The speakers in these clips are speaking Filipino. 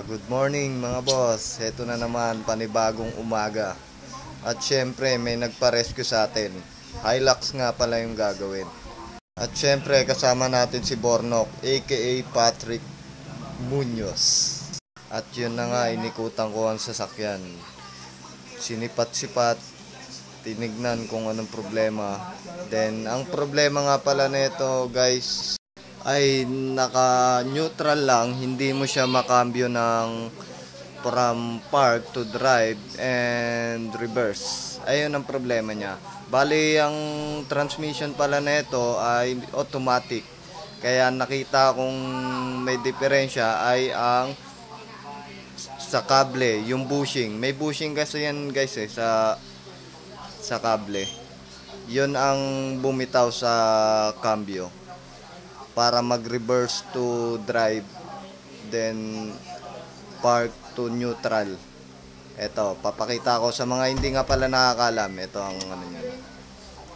Good morning mga boss. Heto na naman, panibagong umaga. At syempre may nagpa-rescue sa atin. Hilux nga pala yung gagawin. At syempre kasama natin si Bornok aka Patrick Munoz. At yun na nga, inikutan ko ang sasakyan. Sinipat-sipat, tinignan kung anong problema. Then ang problema nga pala nito guys ay naka-neutral lang, hindi mo siya makambyo ng from park to drive and reverse. Ayun ang problema niya. Bali, ang transmission pala nito ay automatic. Kaya nakita kong may diferensya ay ang sa kable, yung bushing. May bushing kasi yan guys sa kable. Yun ang bumitaw sa cambio para mag-reverse to drive, then park to neutral. Ito, papakita ko sa mga hindi nga pala nakakalam. Ito ang ano niya,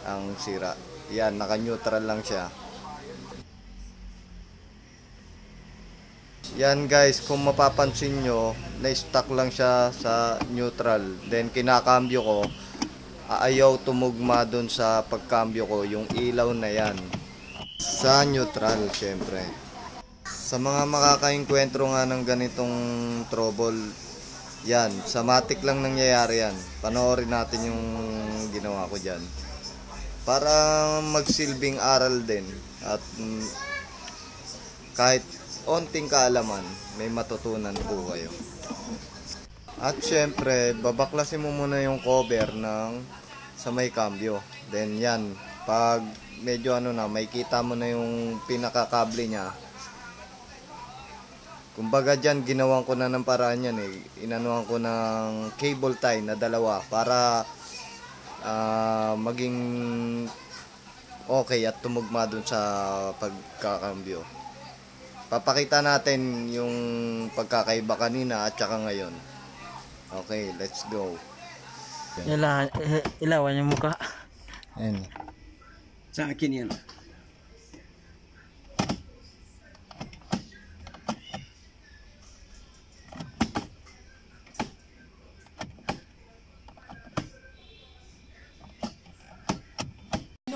ang sira. Yan, naka-neutral lang siya. Yan guys, kung mapapansin nyo, na-stuck lang siya sa neutral. Then kinakambyo ko, ayaw tumugma dun sa pagkambyo ko, yung ilaw na yan. Sa neutral, syempre. Sa mga makakaengkwentro nga ng ganitong trouble, yan, sa matic lang nangyayari yan. Panoorin natin yung ginawa ko dyan. Para magsilbing aral din. At kahit onting kaalaman, may matutunan po kayo. At syempre, babaklasin mo muna yung cover ng sa may cambio. Then yan, pag medyo ano na, may kita mo na yung pinakakable niya. Kumbaga dyan, ginawan ko na ng paraan yan eh. Inanuhan ko ng cable tie na dalawa para maging okay at tumugma dun sa pagkakambyo. Papakita natin yung pagkakaiba kanina at saka ngayon. Okay, let's go. Ilawan yung mukha. Ayan. Sa akin yan.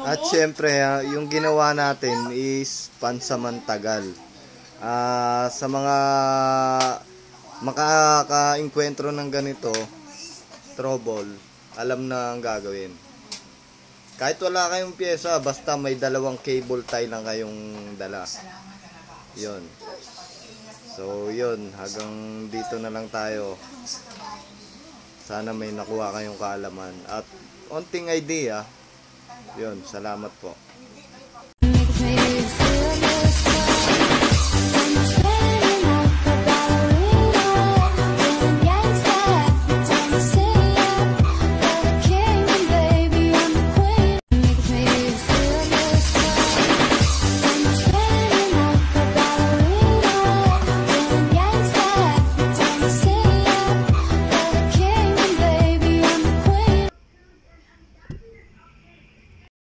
At syempre, yung ginawa natin is pansamantagal. Sa mga makaka-enkwentro ng ganito trouble, alam na ang gagawin. Kahit wala kayong pyesa, basta may dalawang cable tie lang kayong dala. Yun. So yun, hanggang dito na lang tayo. Sana may nakuha kayong kaalaman at onting idea. Yun, salamat po.